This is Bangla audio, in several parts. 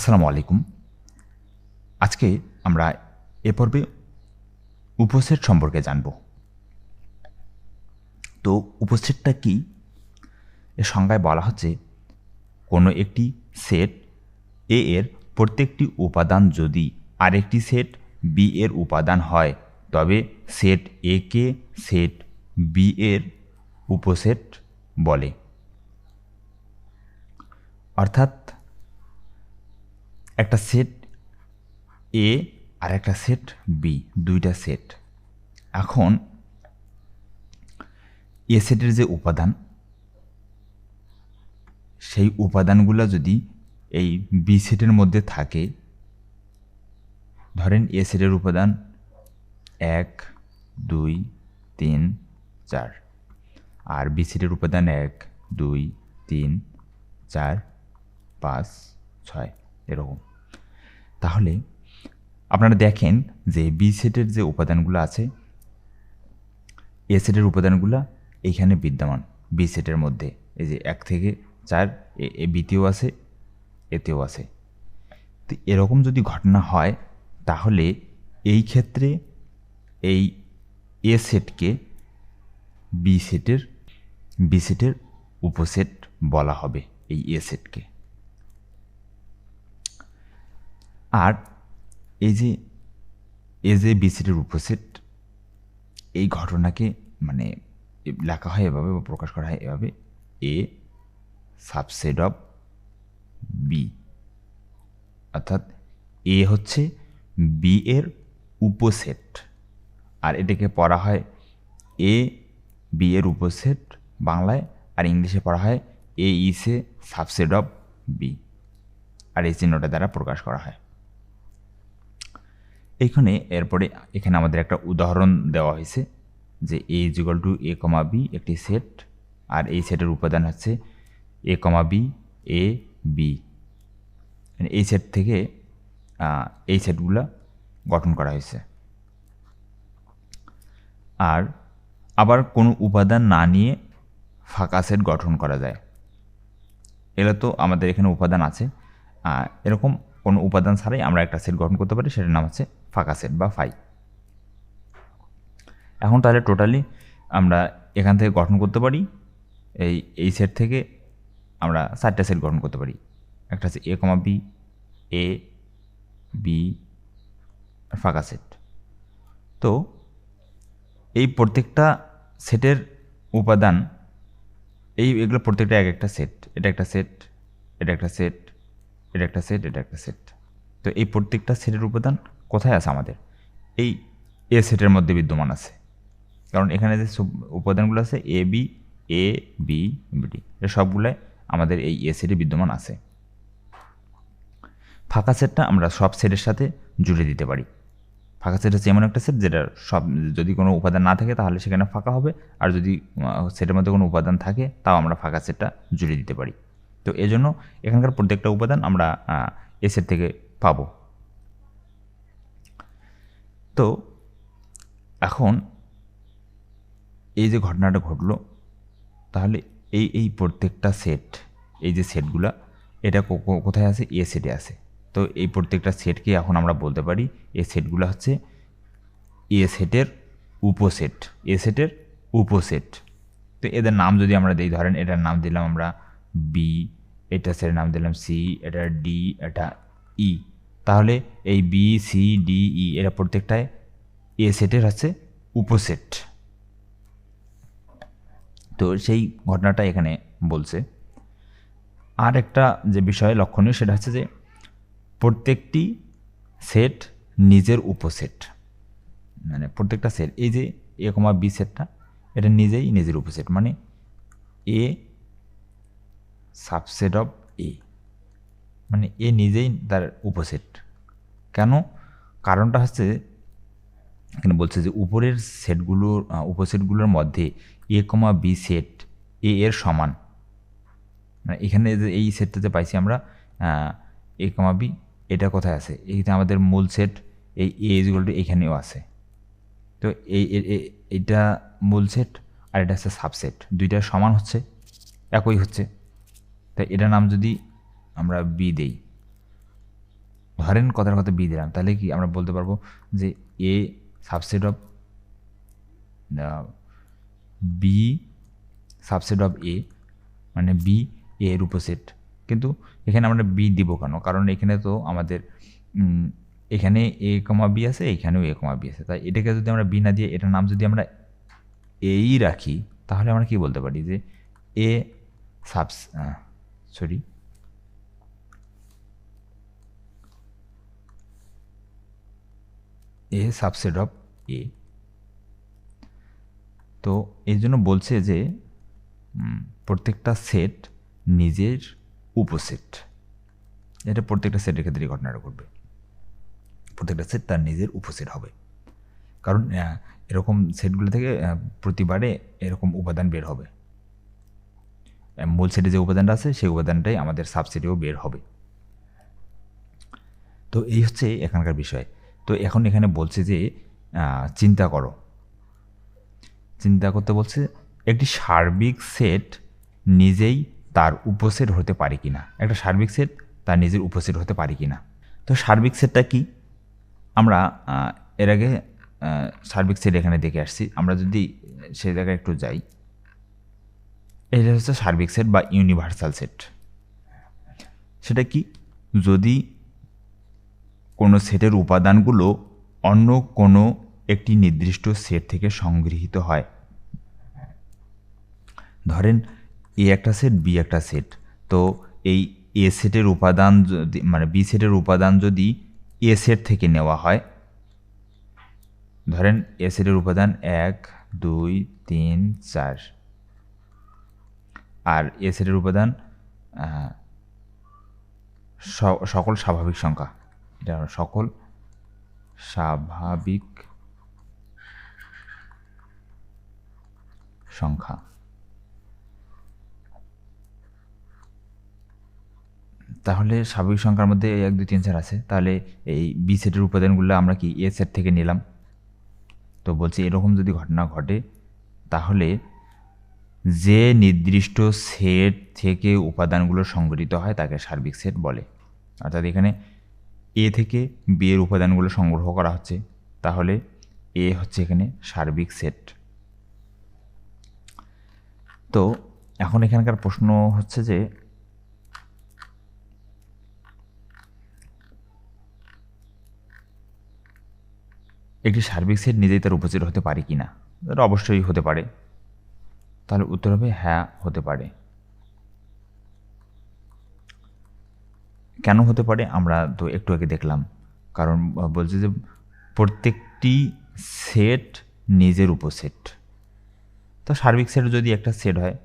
আসসালামু আলাইকুম। আজকে আমরা এ পর্বে উপসেট সম্পর্কে জানব। তো উপসেটটা কি? এর সংজ্ঞায় বলা হচ্ছে কোনো একটি সেট এ এর প্রত্যেকটি উপাদান যদি আরেকটি সেট বি এর উপাদান হয় তবে সেট এ কে সেট বি এর উপসেট বলে। অর্থাৎ একটা সেট এ আর একটা সেট বি, দুইটা সেট। এখন এ সেটের যে উপাদান, সেই উপাদানগুলো যদি এই বি সেটের মধ্যে থাকে, ধরেন এ সেটের উপাদান 1, 2, 3, 4 আর বি সেটের উপাদান 1, 2, 3, 4, 5, 6 এরকম। তাহলে আপনারা দেখেন যে বি সেটের যে উপাদানগুলো আছে, এ সেটের উপাদানগুলো এইখানে বিদ্যমান বি সেটের মধ্যে। এই যে 1 থেকে 4 এ বিতেও আছে, এতেও আছে। তো এরকম যদি ঘটনা হয় তাহলে এই ক্ষেত্রে এই এ সেটকে বি সেটের উপসেট বলা হবে, এই এ সেটকে। আর এই যে বি সেটের উপসেট, এই ঘটনাকে মানে লেখা হয় এভাবে বা প্রকাশ করা হয় এভাবে, এ সাবসেট অফ বি। অর্থাৎ এ হচ্ছে বি এর উপসেট, আর এটাকে পড়া হয় এ বি এর উপসেট বাংলায়, আর ইংলিশে পড়া হয় A is a subset of B, আর এই চিহ্নটা দ্বারা প্রকাশ করা হয়। এইখানে এরপরে এখানে আমাদের একটা উদাহরণ দেওয়া হয়েছে যে A is equal to A comma B একটি সেট, আর এই সেটের উপাদান হচ্ছে A comma B, A B. এই সেট থেকে এই সেটগুলো গঠন করা হয়েছে। আর আবার কোনো উপাদান না নিয়ে ফাঁকা সেট গঠন করা যায়। এগুলো তো আমাদের এখানে উপাদান আছে, এরকম কোনো উপাদান ছাড়াই আমরা একটা সেট গঠন করতে পারি, সেটার নাম হচ্ছে ফাঁকা সেট বা ফাই। এখন তাহলে টোটালি আমরা এখান থেকে গঠন করতে পারি, এই সেট থেকে আমরা 4টা সেট গঠন করতে পারি। একটা হচ্ছে A comma B, A B ফাঁকা সেট। তো এই প্রত্যেকটা সেটের উপাদান, এগুলো প্রত্যেকটা এক একটা সেট। এটা একটা সেট, এটা একটা সেট, এটা একটা সেট, এটা একটা সেট। তো এই প্রত্যেকটা সেটের উপাদান কোথায় আছে? আমাদের এই এ সেটের মধ্যে বিদ্যমান আছে, কারণ এখানে যে উপাদানগুলো আছে A B, A B, D, এটা সবগুলাই আমাদের এই এ সেটে বিদ্যমান আছে। ফাঁকা সেটটা আমরা সব সেটের সাথে জুড়ে দিতে পারি। ফাঁকা সেট হচ্ছে এমন একটা সেট যেটা যদি কোনো উপাদান না থাকে তাহলে সেখানে ফাঁকা হবে, আর যদি সেটের মধ্যে কোনো উপাদান থাকে তাও আমরা ফাঁকা সেটটা জুড়ে দিতে পারি। তো এজন্য এখানকার প্রত্যেকটা উপাদান আমরা এ সেট থেকে পাবো। তো এখন এই যে ঘটনাটা ঘটলো, তাহলে এই প্রত্যেকটা সেট, এই যে সেটগুলা, এটা কোথায় আছে? এ সেটে আছে। তো এই প্রত্যেকটা সেটকে এখন আমরা বলতে পারি এই সেটগুলো হচ্ছে এ সেটের উপসেট, এ সেটের উপসেট। তো এদের নাম যদি আমরা দিই, ধরেন এটার নাম দিলাম আমরা বি, এটা সেটের নাম দিলাম সি, এটা ডি, এটা ই। তাহলে এই বি, সি, ডি, ই এরা প্রত্যেকটায় এ সেটের হচ্ছে উপসেট। তো সেই ঘটনাটা এখানে বলছে। আর একটা যে বিষয় লক্ষণীয় সেটা হচ্ছে যে প্রত্যেকটি সেট নিজের উপসেট, মানে প্রত্যেকটা সেট, এই যে এ কমা বি সেটটা, এটা নিজেই নিজের উপসেট, মানে এ সাবসেট অফ এ, মানে এ নিজেই তার উপসেট। কেন? কারণটা হচ্ছে এখানে বলছে যে উপরের সেটগুলোর উপসেটগুলোর মধ্যে এ কমা বি সেট এ এর সমান। মানে এখানে যে এই সেটটা যে পাইছি আমরা এ কমা বি, এটা কোথায় আছে? এইটা আমাদের মূল সেট, এই এ ইজ ইকুয়াল টু এখানেও আছে। তো এইটা মূল সেট আর এটা হচ্ছে সাবসেট, দুইটা সমান হচ্ছে, একই হচ্ছে। তাই এটার নাম যদি আমরা বি দেই, ধরেন কথার কথা বি দিলাম, তাহলে কি আমরা বলতে পারবো যে A subset of B subset of A, মানে বি এর উপসেট। কিন্তু এখানে আমরা বি দিব কেন? কারণ এখানে তো আমাদের এখানে এ কমা বি আছে, এখানেও এ কমা বি আছে, তাই এটাকে যদি আমরা বি না দিয়ে এটার নাম যদি আমরা এই রাখি, তাহলে আমরা কি বলতে পারি যে এ এ সাবসেট অফ এ। তো এই জন্য বলছে যে প্রত্যেকটা সেট নিজের উপসেট। এটা প্রত্যেকটা সেটের ক্ষেত্রে এই ঘটনাটা ঘটবে, প্রত্যেকটা সেট তার নিজের উপসেট হবে। কারণ এরকম সেটগুলো থেকে প্রতিবারে এরকম উপাদান বের হবে, মূল সেটে যে উপাদানটা আছে সেই উপাদানটাই আমাদের সাবসেটেও বের হবে। তো এই হচ্ছে এখানকার বিষয়। তো এখন এখানে বলছে যে চিন্তা করো, চিন্তা করতে বলছে একটি সার্বিক সেট নিজেই তার উপসেট হতে পারে কিনা, একটা সার্বিক সেট তার নিজের উপসেট হতে পারে কিনা। তো সার্বিক সেটটা কি, আমরা এর আগে সার্বিক সেট এখানে দেখে আসছি। আমরা যদি সে জায়গায় একটু যাই, এটা হচ্ছে সার্বিক সেট বা ইউনিভার্সাল সেট। সেটা কি, যদি কোনো সেটের উপাদানগুলো অন্য কোনো একটি নির্দিষ্ট সেট থেকে সংগৃহীত হয়। ধরেন এ একটা সেট, বি একটা সেট, তো এই এ সেটের উপাদান যদি মানে বি সেটের উপাদান যদি এ সেট থেকে নেওয়া হয়, ধরেন এ সেটের উপাদান 1 2 3 4, আর এ সেটের উপাদান সকল স্বাভাবিক সংখ্যা, এটা সকল স্বাভাবিক সংখ্যা। তাহলে স্বাভাবিক সংখ্যার মধ্যে 1 2 3 4 আছে, তাহলে এই বি সেটের উপাদানগুলো আমরা কি এ সেট থেকে নিলাম। তো বলছি এরকম যদি ঘটনা ঘটে, তাহলে যে নির্দিষ্ট সেট থেকে উপাদানগুলো সংগঠিত হয় তাকে সার্বিক সেট বলে। অর্থাৎ এখানে এ থেকে বি এর উপাদানগুলো সংগ্রহ করা হচ্ছে, তাহলে এ হচ্ছে এখানে সার্বিক সেট। তো এখন এখানকার প্রশ্ন হচ্ছে যে একটি সার্বিক সেট নিজেই তার উপসেট হতে পারে কি না। এটা অবশ্যই হতে পারে, তাহলে উত্তর হবে হ্যাঁ হতে পারে। কেন হতে পারে আমরা তো একটু আগে দেখলাম, কারণ বলছে যে প্রত্যেকটি সেট নিজের উপসেট। তো সার্বিক সেট যদি একটা সেট হয়,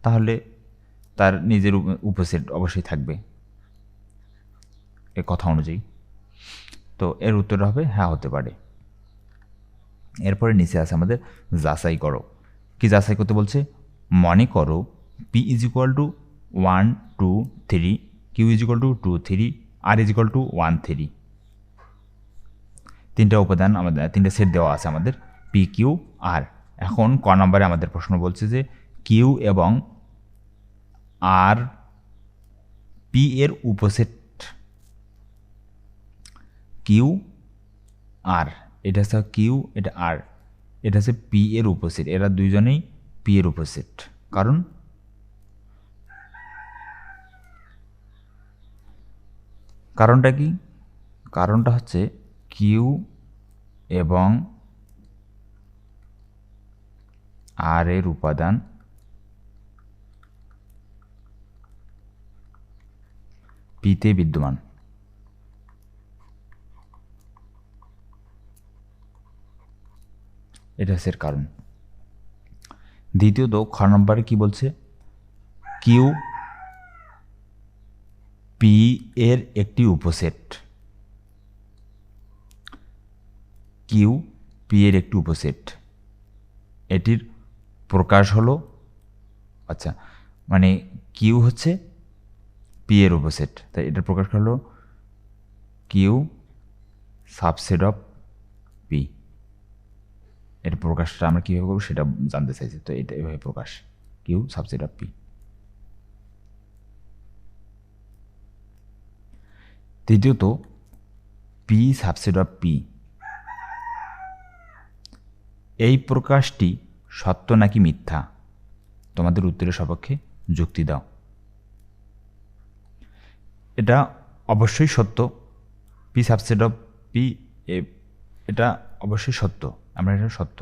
তাহলে তার নিজের উপসেট অবশ্যই থাকবে এ কথা অনুযায়ী। তো এর উত্তর হবে হ্যাঁ হতে পারে। এরপরে নিচে আছে আমাদের যাচাই করো। কি যাচাই করতে বলছে, মনে করো P is equal to 1 2 3, Q is equal to 2 3, R is equal to 1 3। তিনটা উপাদান আমাদের, তিনটা সেট দেওয়া আছে আমাদের পি কিউ আর। এখন ক নম্বরে আমাদের প্রশ্ন বলছে যে কিউ এবং আর পি এর উপসেট। কিউ আর, এটা হচ্ছে কিউ, এটা আর, এটা হচ্ছে পি এর উপসেট। এরা দুইজনেই পি এর উপসেট। কারণটা কি, কারণটা হচ্ছে কিউ এবং আর এর উপাদান পিতে বিদ্যমান। এটা হচ্ছে কারণ। দ্বিতীয়ত খ নম্বরে কি বলছে, কিউ পি এর একটি উপসেট। কিউ পি এর একটি উপসেট, এটির প্রকাশ হলো, আচ্ছা মানে কিউ হচ্ছে পি এর উপসেট, তাই এটার প্রকাশ হলো কিউ সাবসেট অফ পি। এর প্রকাশটা আমরা কীভাবে করবো সেটা জানতে চাইছি। তো এটা এভাবে প্রকাশ, কিউ সাবসেট অফ পি। তৃতীয়ত পি সাবসেট অফ পি, এই প্রকাশটি সত্য নাকি মিথ্যা? তোমাদের উত্তরের সপক্ষে যুক্তি দাও। এটা অবশ্যই সত্য, পি সাবসেট অফ পি, এটা অবশ্যই সত্য, আমরা এটা সত্য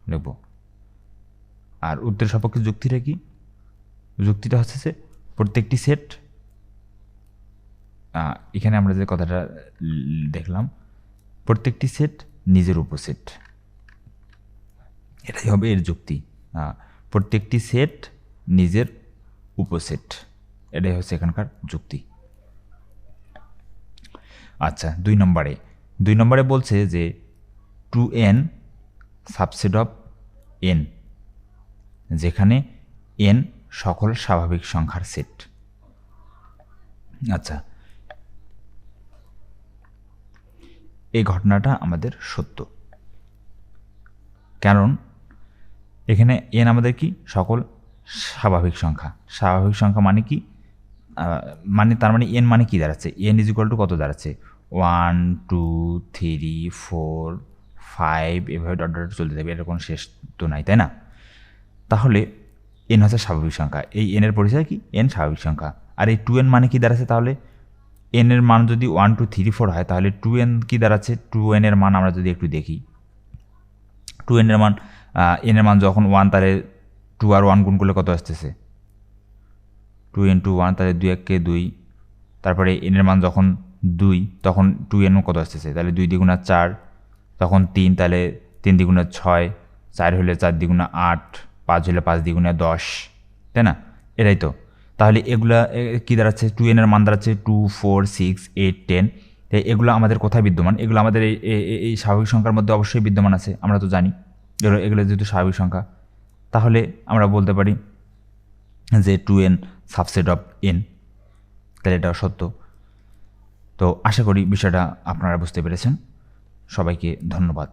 লিখব। আর উত্তরের সপক্ষে যুক্তিটা কি? যুক্তিটা হচ্ছে যে প্রত্যেকটি সেট, এখানে আমরা যে কথাটা দেখলাম, প্রত্যেকটি সেট নিজের উপসেট, এটাই হবে এর যুক্তি। প্রত্যেকটি সেট নিজের উপসেট, এটাই হচ্ছে এখানকার যুক্তি। আচ্ছা, 2 নম্বরে বলছে যে 2n সাবসেট অফ n, যেখানে n সকল স্বাভাবিক সংখ্যার সেট। আচ্ছা, এই ঘটনাটা আমাদের সত্য, কারণ এখানে n আমাদের কি? সকল স্বাভাবিক সংখ্যা। স্বাভাবিক সংখ্যা মানে কি? তার মানে n মানে কি দাঁড়াচ্ছে? n ইজ ইকুয়াল টু কত দাঁড়াচ্ছে? 1 2 3 4 5 এভাবে ডট ডট চলতে থাকবে, এটার কোনো শেষ তো নাই, তাই না? তাহলে n হচ্ছে স্বাভাবিক সংখ্যা, এই n এর পরিচয় কি? n স্বাভাবিক সংখ্যা। আর এই 2n মানে কি দাঁড়াচ্ছে? তাহলে n এর মান যদি 1 2 3 4 হয়, তাহলে 2n কি দাঁড়াচ্ছে? 2n এর মান আমরা যদি একটু দেখি, 2n এর মান, n এর মান যখন 1, তাহলে 2 আর 1 গুণ করলে কত আসতেছে? 2 × 1, তাহলে 2 1 2, তারপরে n এর মান যখন 2, তখন 2n কত আসতেছে? তাহলে 2 দ্বিগুণা 4, তখন 3, তাহলে 3 দ্বিগুণা 6, 4 হলে 4 দ্বিগুণা 8, 5 হলে 5 দ্বিগুণা 10, তাই না? এটাই তো। তাহলে এগুলা কী দাঁড়াচ্ছে? 2n এর মান দাঁড়াচ্ছে 2 4 6 8 10। এগুলো আমাদের কোথায় বিদ্যমান? এগুলো আমাদের এই স্বাভাবিক সংখ্যার মধ্যে অবশ্যই বিদ্যমান আছে, আমরা তো জানি। এগুলো যেহেতু স্বাভাবিক সংখ্যা, তাহলে আমরা বলতে পারি যে 2n সাবসেট অফ n, তাহলে এটাও সত্য। তো আশা করি বিষয়টা আপনারা বুঝতে পেরেছেন। সবাইকে ধন্যবাদ।